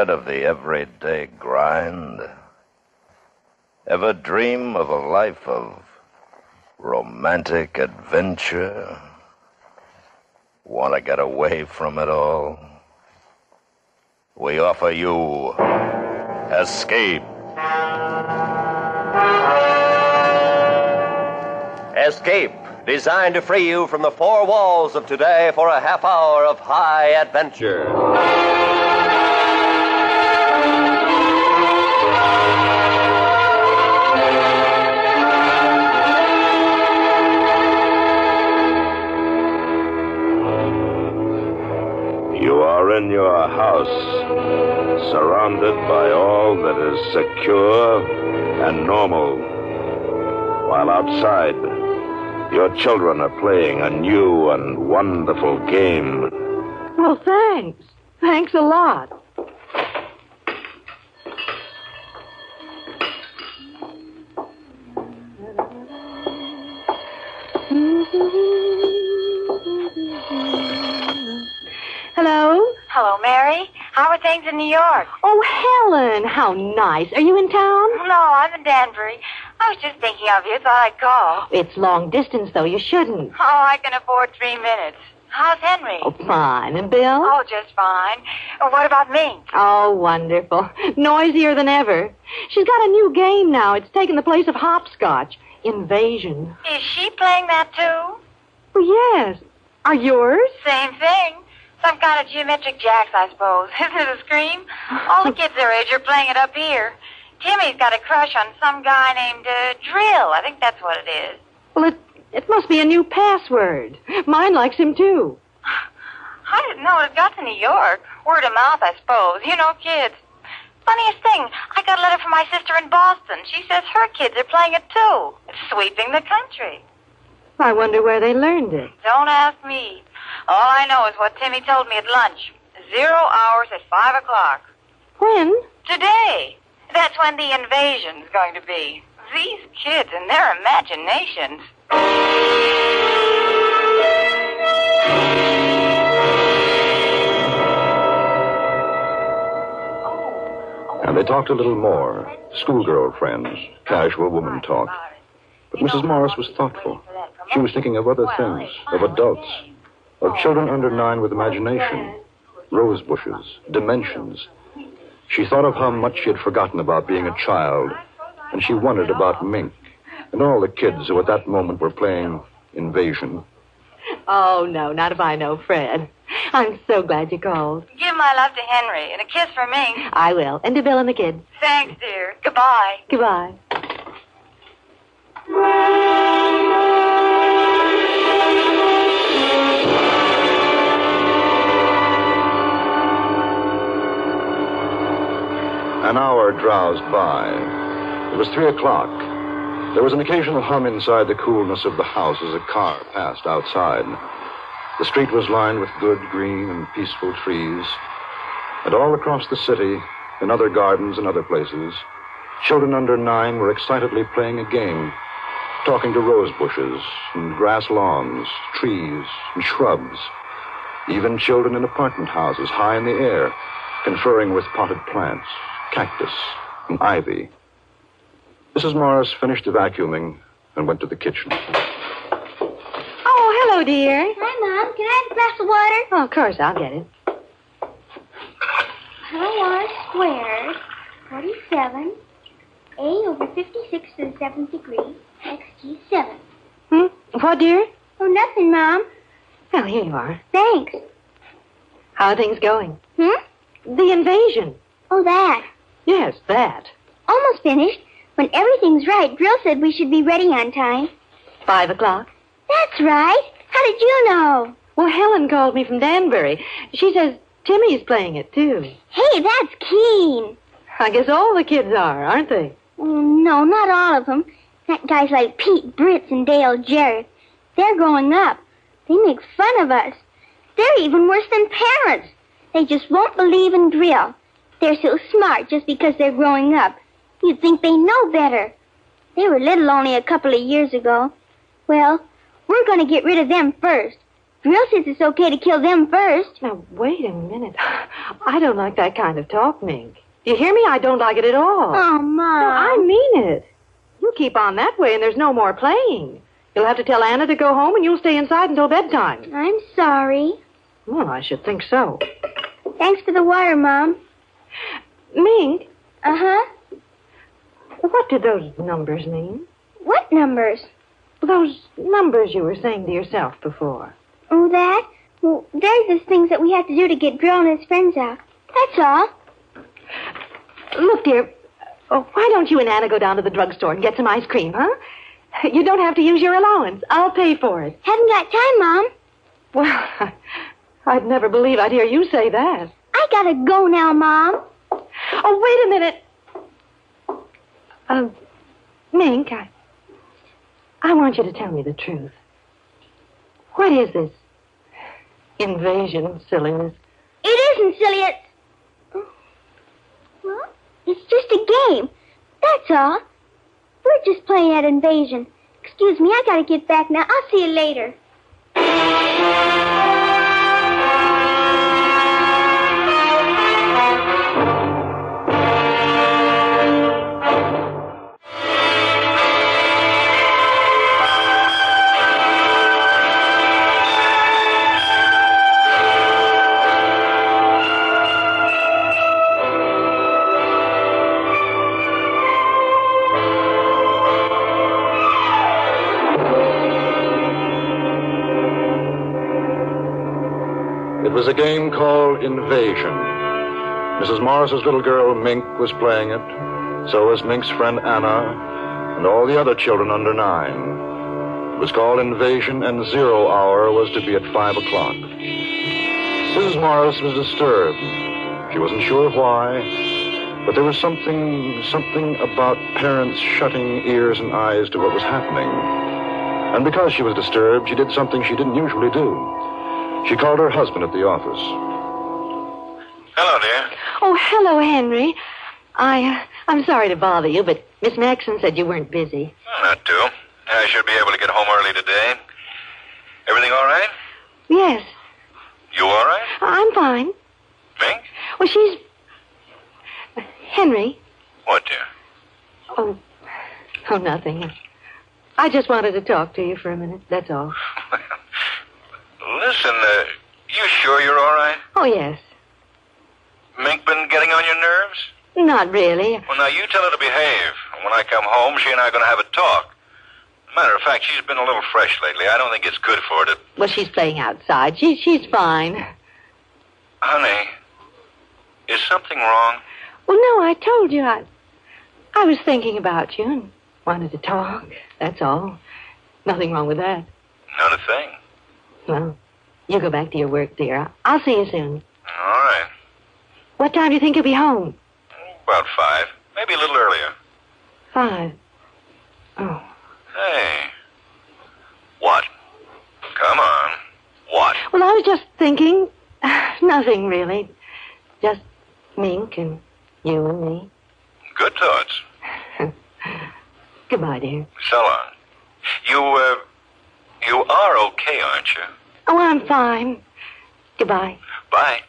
tired of the everyday grind? Ever dream of a life of romantic adventure? Want to get away from it all? We offer you Escape. Escape, designed to free you from the four walls of today for a half hour of high adventure. You are in your house, surrounded by all that is secure and normal, while outside, your children are playing a new and wonderful game. Well, thanks. Thanks a lot. Hello? Hello, Mary. How are things in New York? Oh, Helen, how nice. Are you in town? No, I'm in Danbury. I was just thinking of you, thought I'd call. It's long distance, though. You shouldn't. Oh, I can afford 3 minutes. How's Henry? Oh, fine. And Bill? Oh, just fine. What about Mink? Oh, wonderful. Noisier than ever. She's got a new game now. It's taken the place of hopscotch. Invasion. Is she playing that, too? Oh, yes. Are yours? Same thing. Some kind of geometric jacks, I suppose. Isn't it a scream? All the kids their age are playing it up here. Timmy's got a crush on some guy named Drill. I think that's what it is. Well, it must be a new password. Mine likes him, too. I didn't know it got to New York. Word of mouth, I suppose. You know, kids. Funniest thing, I got a letter from my sister in Boston. She says her kids are playing it, too. It's sweeping the country. I wonder where they learned it. Don't ask me. All I know is what Timmy told me at lunch. 0 hours at 5 o'clock. When? Today. That's when the invasion's going to be. These kids and their imaginations. And they talked a little more. Schoolgirl friends, casual woman talk. But Mrs. Morris was thoughtful. She was thinking of other things, of adults, of children under 9 with imagination, rose bushes, dimensions. She thought of how much she had forgotten about being a child, and she wondered about Mink and all the kids who at that moment were playing Invasion. Oh, no, not if I know Fred. I'm so glad you called. Give my love to Henry and a kiss for Mink. I will. And to Bill and the kids. Thanks, dear. Goodbye. Goodbye. An hour drowsed by. It was 3 o'clock. There was an occasional hum inside the coolness of the house as a car passed outside. The street was lined with good, green, and peaceful trees. And all across the city, in other gardens and other places, children under 9 were excitedly playing a game, talking to rose bushes and grass lawns, trees and shrubs. Even children in apartment houses high in the air, conferring with potted plants, cactus, and ivy. Mrs. Morris finished the vacuuming and went to the kitchen. Oh, hello, dear. Hi, Mom. Can I have a glass of water? Oh, of course, I'll get it. I want squares, 47, A over 56 to the 7th degree, XG7. What, dear? Oh, nothing, Mom. Well, here you are. Thanks. How are things going? The invasion. Oh, that. Yes, that. Almost finished. When everything's right, Drill said we should be ready on time. 5 o'clock. That's right. How did you know? Well, Helen called me from Danbury. She says Timmy's playing it, too. Hey, that's keen. I guess all the kids are, aren't they? No, not all of them. That guys like Pete Britz and Dale Jarrett. They're growing up. They make fun of us. They're even worse than parents. They just won't believe in drill. They're so smart just because they're growing up. You'd think they know better. They were little only a couple of years ago. Well, we're going to get rid of them first. Drill says it's okay to kill them first. Now, wait a minute. I don't like that kind of talk, Mink. Do you hear me? I don't like it at all. Oh, Mom. No, I mean it. You keep on that way and there's no more playing. You'll have to tell Anna to go home and you'll stay inside until bedtime. I'm sorry. Well, I should think so. Thanks for the water, Mom. Mink, Uh-huh. what did those numbers mean? What numbers? Those numbers you were saying to yourself before. Oh, that? Well, there's the things that we have to do to get Drill and his friends out. That's all. Look, dear, why don't you and Anna go down to the drugstore and get some ice cream, huh? You don't have to use your allowance. I'll pay for it. Haven't got time, Mom. Well, I'd never believe I'd hear you say that. I gotta go now, Mom. Oh, wait a minute. Mink, I want you to tell me the truth. What is this invasion silliness? It isn't silly. Well, it's just a game. That's all. We're just playing at invasion. Excuse me, I gotta get back now. I'll see you later. It was a game called Invasion. Mrs. Morris's little girl, Mink, was playing it. So was Mink's friend Anna and all the other children under 9. It was called Invasion, and 0 hour was to be at 5 o'clock. Mrs. Morris was disturbed. She wasn't sure why, but there was something about parents shutting ears and eyes to what was happening. And because she was disturbed, she did something she didn't usually do. She called her husband at the office. Hello, dear. Oh, hello, Henry. I'm sorry to bother you, but Miss Maxon said you weren't busy. Not too. I should be able to get home early today. Everything all right? Yes, You all right? I'm fine. Mink? Well, she's... Henry. What, dear? Oh, nothing. I just wanted to talk to you for a minute, that's all. Listen, you sure you're all right? Oh, yes. Mink been getting on your nerves? Not really. Well, now, you tell her to behave. And when I come home, she and I are going to have a talk. Matter of fact, she's been a little fresh lately. I don't think it's good for her to... Well, she's playing outside. She's fine. Honey, is something wrong? Well, no, I told you. I was thinking about you and wanted to talk. That's all. Nothing wrong with that. Not a thing. Well, you go back to your work, dear. I'll see you soon. All right. What time do you think you'll be home? About 5. Maybe a little earlier. 5. Oh. Hey. What? Come on. What? Well, I was just thinking. Nothing, really. Just Mink and you and me. Good thoughts. Goodbye, dear. So long. You are okay, aren't you? Oh, I'm fine. Goodbye. Bye.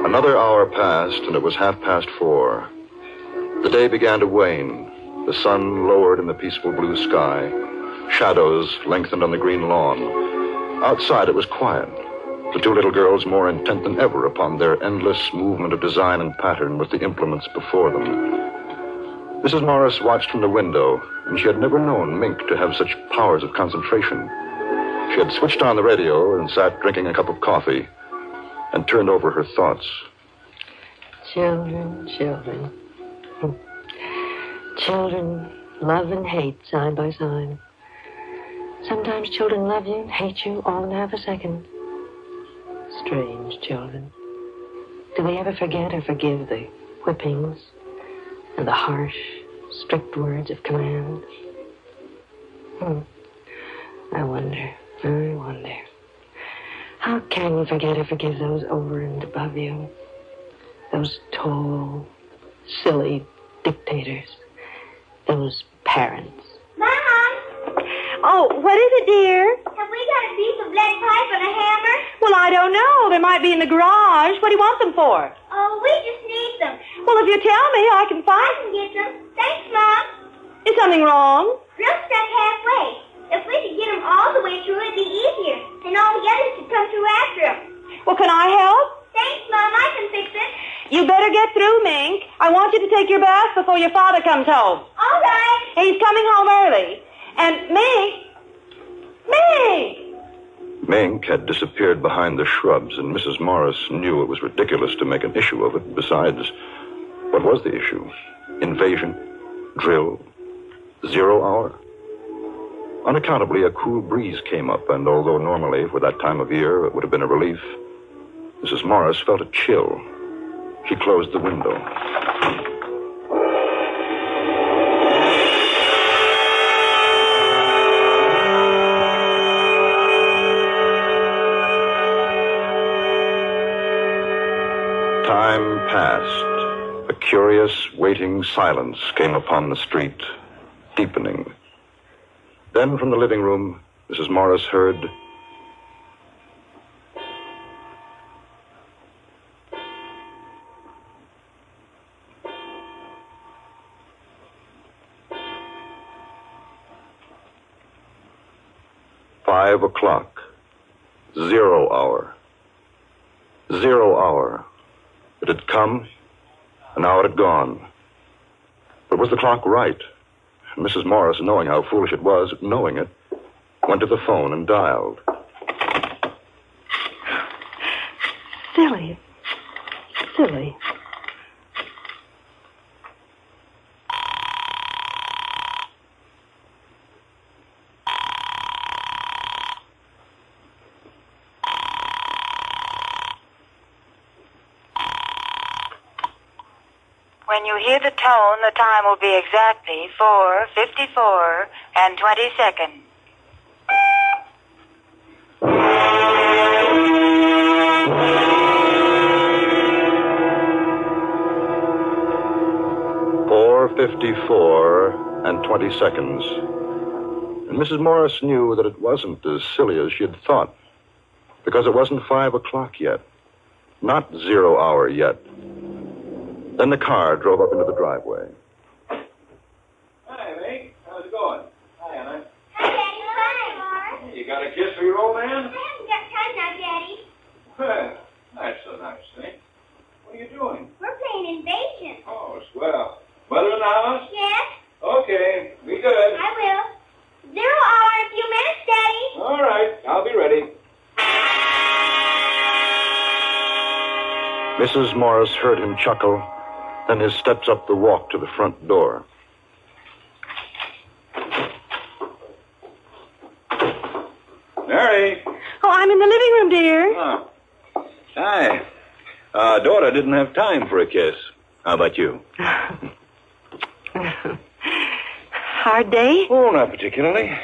Another hour passed, and it was 4:30. The day began to wane. The sun lowered in the peaceful blue sky. Shadows lengthened on the green lawn. Outside, it was quiet. The two little girls more intent than ever upon their endless movement of design and pattern with the implements before them. Mrs. Morris watched from the window, and she had never known Mink to have such powers of concentration. She had switched on the radio and sat drinking a cup of coffee and turned over her thoughts. Children. Children love and hate side by side. Sometimes children love you and hate you all in half a second. Strange children. Do they ever forget or forgive the whippings and the harsh, strict words of command? I wonder. How can you forget or forgive those over and above you? Those tall, silly dictators. Those parents. Mom! Oh, what is it, dear? Have we got a piece of lead pipe and a hammer? Well, I don't know. They might be in the garage. What do you want them for? Oh, we just need them. Well, if you tell me, I can I find can get them. Thanks, Mom. Is something wrong? Real stuck halfway. If we could get them all the way through, it'd be easier. And all the others could come through after them. Well, can I help? Thanks, Mom. I can fix it. You better get through, Mink. I want you to take your bath before your father comes home. All right. He's coming home early. And Mink! Mink had disappeared behind the shrubs, and Mrs. Morris knew it was ridiculous to make an issue of it. Besides, what was the issue? Invasion? Drill? 0 hour? Unaccountably, a cool breeze came up, and although normally, for that time of year, it would have been a relief, Mrs. Morris felt a chill. She closed the window. Time passed. A curious, waiting silence came upon the street, deepening. Then from the living room, Mrs. Morris heard... "5 o'clock. 0 hour. 0 hour. It had come, and now it had gone. But was the clock right? And Mrs. Morris, knowing how foolish it was, knowing it, went to the phone and dialed. Silly. Silly. When you hear the tone, the time will be exactly 4:54 and 20 seconds. "4:54 and 20 seconds. And Mrs. Morris knew that it wasn't as silly as she had thought, because it wasn't 5 o'clock yet. Not 0 hour yet. Then the car drove up into the driveway. Hi, Meg. How's it going? Hi, Anna. Hi, Daddy. Hi. Hey, you got a kiss for your old man? I haven't got time now, Daddy. Well, that's a nice thing. What are you doing? We're playing Invasion. Oh, swell. Mother in the house? Yes, Okay, be good. I will. 0 hour in a few minutes, Daddy. All right, I'll be ready. Mrs. Morris heard him chuckle, then his steps up the walk to the front door. Mary. Oh, I'm in the living room, dear. Oh. Hi. Daughter didn't have time for a kiss. How about you? Hard day? Oh, not particularly.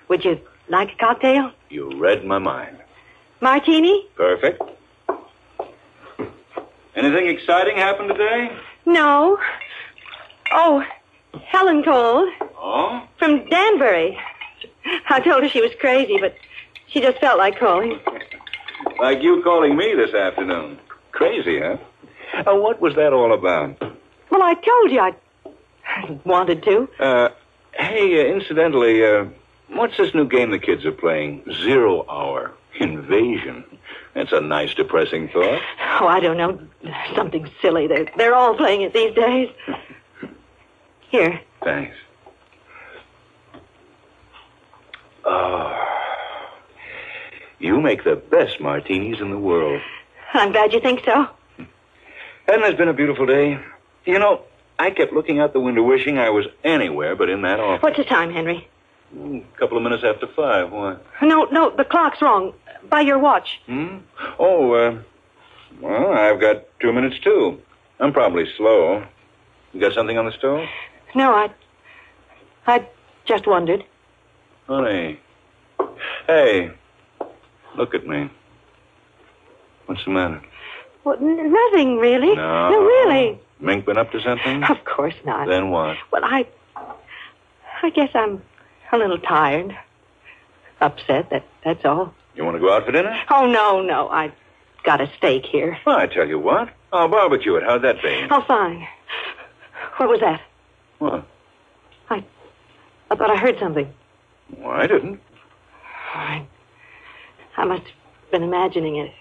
Would you like a cocktail? You read my mind. Martini? Perfect. Anything exciting happened today? No. Oh, Helen called. Oh? From Danbury. I told her she was crazy, but she just felt like calling. Like you calling me this afternoon. Crazy, huh? What was that all about? Well, I told you I wanted to. Hey, incidentally, what's this new game the kids are playing? 0 hour. Invasion. That's a nice, depressing thought. Oh, I don't know. Something silly. They're all playing it these days. Here. Thanks. Oh. You make the best martinis in the world. I'm glad you think so. Hasn't this been a beautiful day? You know, I kept looking out the window wishing I was anywhere but in that office. What's the time, Henry? A couple of minutes after 5. Why? No, the clock's wrong. By your watch. Oh, well, I've got 2 minutes, too. I'm probably slow. You got something on the stove? No, I just wondered. Honey. Hey, look at me. What's the matter? Well, nothing, really. No. No, really. Mink been up to something? Of course not. Then what? Well, I guess I'm a little tired. Upset, that's all. You want to go out for dinner? Oh, no. I got a steak here. Well, I tell you what. I'll barbecue it. How'd that be? Oh, fine. What was that? What? I thought I heard something. Well, I didn't. I must have been imagining it.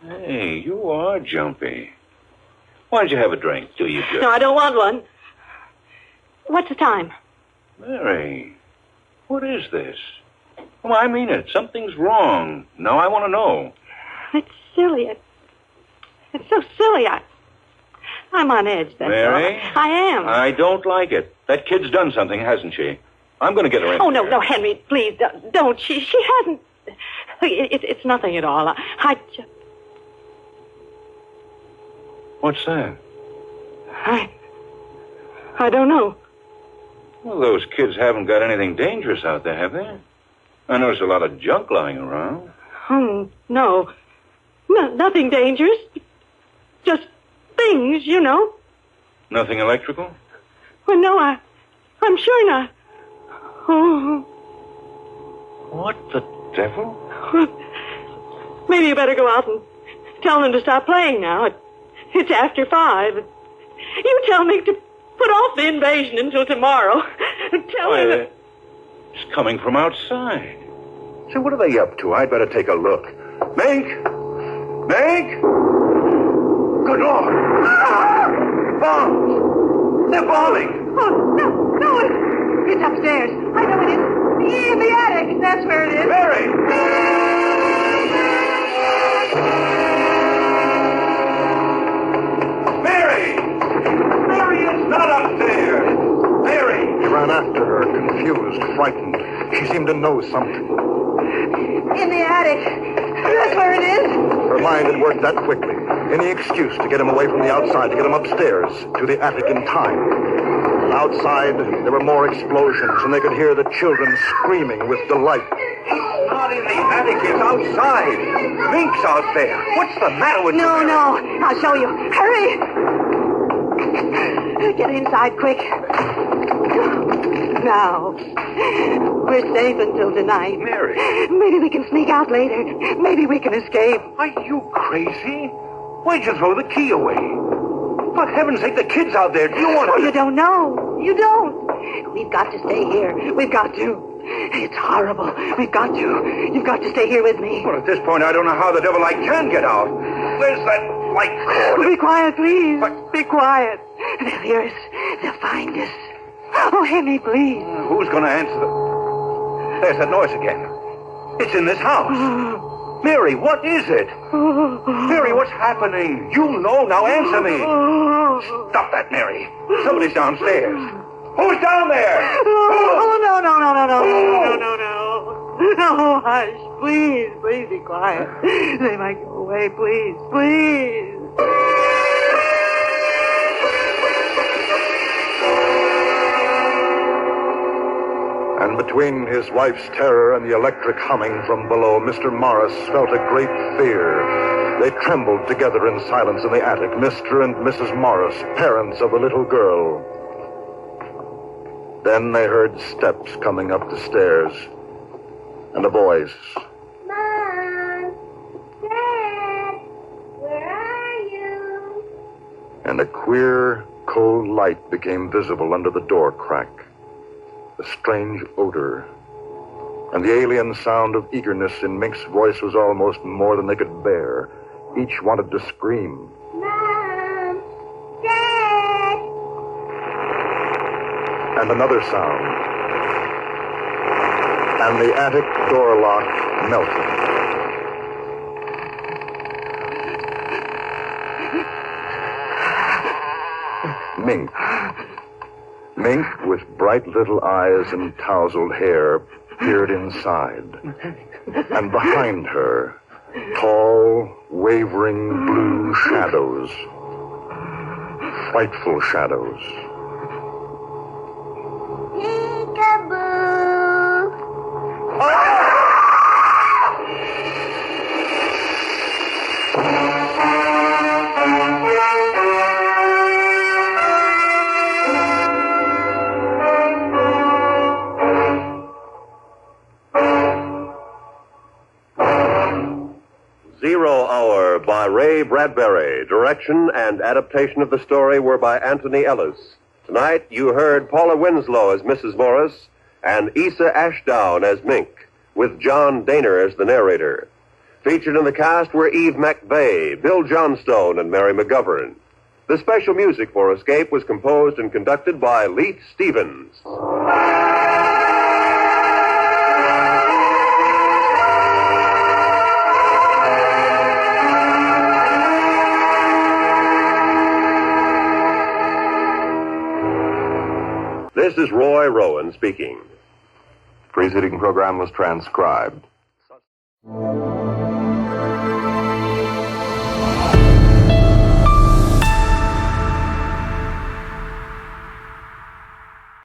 Hey, you are jumpy. Why don't you have a drink? Do you good? No, I don't want one. What's the time? Mary, what is this? Well, I mean it. Something's wrong. Now I want to know. It's silly. It's so silly. I'm on edge, that's Mary? all. I am. I don't like it. That kid's done something, hasn't she? I'm going to get her in. Oh, here. no, Henry, please, don't. She hasn't. It's nothing at all. I just... What's that? I don't know. Well, those kids haven't got anything dangerous out there, have they? I noticed a lot of junk lying around. Oh, no. Nothing dangerous. Just things, you know. Nothing electrical? Well, no, I'm sure not. Oh. What the devil? Maybe you better go out and tell them to stop playing now. It's after 5. You tell me to put off the invasion until tomorrow. Tell them that... It's coming from outside. So what are they up to? I'd better take a look. Mink! Mink! Good Lord! Bombs! They're bombing! Oh, no, it's upstairs. I know it is. In the attic. That's where it is. Mary! Mary, it's not upstairs! Mary! He ran after her, confused, frightened. She seemed to know something. In the attic. That's where it is. Her mind had worked that quickly. Any excuse to get him away from the outside, to get him upstairs, to the attic in time. Outside, there were more explosions, and they could hear the children screaming with delight. It's not in the attic, it's outside. Mink's out there. What's the matter with you? No, I'll show you. Hurry! Get inside, quick. Now, we're safe until tonight. Mary. Maybe we can sneak out later. Maybe we can escape. Are you crazy? Why'd you throw the key away? For heaven's sake, the kid's out there. Do you want to... Oh, you don't know. You don't. We've got to stay here. We've got to. It's horrible. We've got to. You've got to stay here with me. Well, at this point, I don't know how the devil I can get out. Where's that light cord? Be quiet, please. What? Be quiet. They'll hear us. They'll find us. Oh, Henry, please. Who's going to answer the... There's that noise again. It's in this house. Mary, what is it? Mary, what's happening? You know. Now answer me. Stop that, Mary. Somebody's downstairs. Who's down there? Oh, no. No, hush. Please be quiet. They might go away. Please. And between his wife's terror and the electric humming from below, Mr. Morris felt a great fear. They trembled together in silence in the attic, Mr. and Mrs. Morris, parents of the little girl. Then they heard steps coming up the stairs, and a voice. Mom! Dad! Where are you? And a queer, cold light became visible under the door crack. A strange odor. And the alien sound of eagerness in Mink's voice was almost more than they could bear. Each wanted to scream. Mom! Dad! And another sound. And the attic door lock melted. Mink. Mink, with bright little eyes and tousled hair, peered inside. And behind her, tall, wavering blue shadows. Frightful shadows. Peekaboo! Zero Hour by Ray Bradbury. Direction and adaptation of the story were by Anthony Ellis. Tonight, you heard Paula Winslow as Mrs. Morris and Issa Ashdown as Mink, with John Daner as the narrator. Featured in the cast were Eve McVeigh, Bill Johnstone, and Mary McGovern. The special music for Escape was composed and conducted by Leith Stevens. This is Roy Rowan speaking. Preceding program was transcribed.